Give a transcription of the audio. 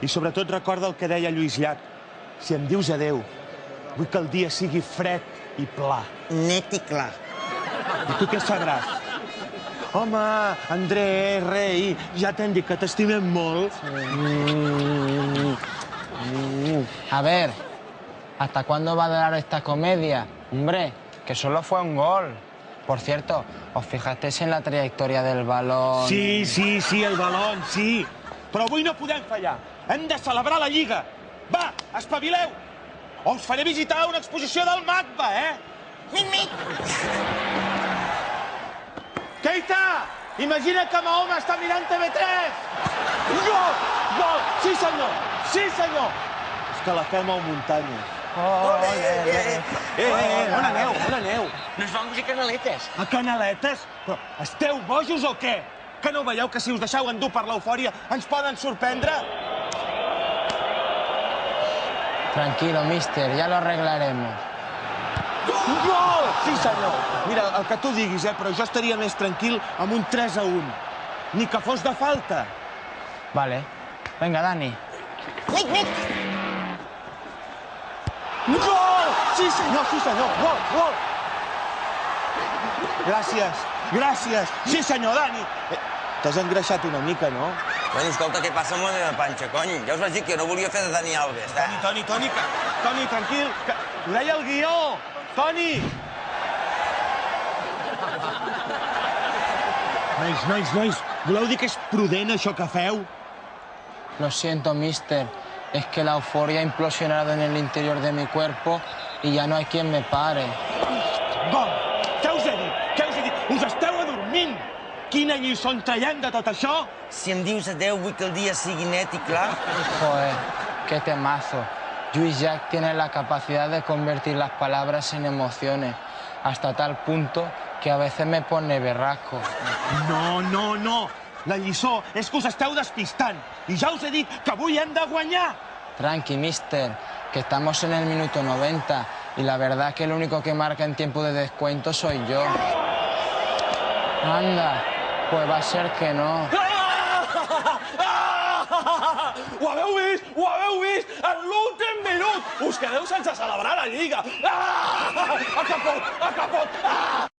I sobretot recorda el que deia Lluís Llach. Si em dius adeu, vull que el dia sigui fred i pla. Net i clar. I tu què sabràs? Home, André, rei, ja t'hem dit que t'estimem molt. A ver, ¿hasta cuándo va a durar esta comedia? Hombre, que solo fue un gol. Por cierto, ¿os fijasteis en la trayectoria del balón? Sí, el balón, sí. Però avui no podem fallar. Hem de celebrar la Lliga. Va, espavileu! O us faré visitar una exposició del MACBA, Mic! Keita! Imagina que Mahoma està mirant TV3! Gol! Gol! Sí, senyor! Sí, senyor! És que la fe mou muntanyes. On aneu? On aneu? No es van música canaletes. A canaletes? Però esteu bojos o què? Que no veieu que si us deixeu endur per l'eufòria ens poden sorprendre? Tranquilo, mister, ya lo arreglaremos. Gol! Sí, senyor. Mira, el que tu diguis, però jo estaria més tranquil amb un 3-1. Ni que fos de falta. Vale. Venga, Dani. Mic! Gol! Sí, senyor. Gol! Gràcies. Sí, senyor, Dani. T'has engreixat una mica, no? Toni, escolta, què passa amb la meva panxa, cony? Ja us vaig dir que jo no volia fer de Dani Alves, Toni, tranquil, que ho deia el guió. Toni! Nois, voleu dir que és prudent això que feu? Lo siento, mister. Es que la euforia ha implosionado en el interior de mi cuerpo y ya no hay quien me pare. Gol! Què us he dit? Us esteu adormint! Quina lliçó en traiem de tot això? Si em dius adeu, vull que el dia sigui net i clar. Joder, qué temazo. Lluís Llach tiene la capacidad de convertir las palabras en emociones, hasta tal punto que a veces me pone berraco. No. La lliçó és que us esteu despistant. I ja us he dit que avui hem de guanyar. Tranqui, mister, que estamos en el minuto 90 y la verdad que el único que marca en tiempo de descuento soy yo. Anda, pues va a ser que no. Ho haveu vist? En l'últim minut! Us quedeu sense celebrar la Lliga! A capot!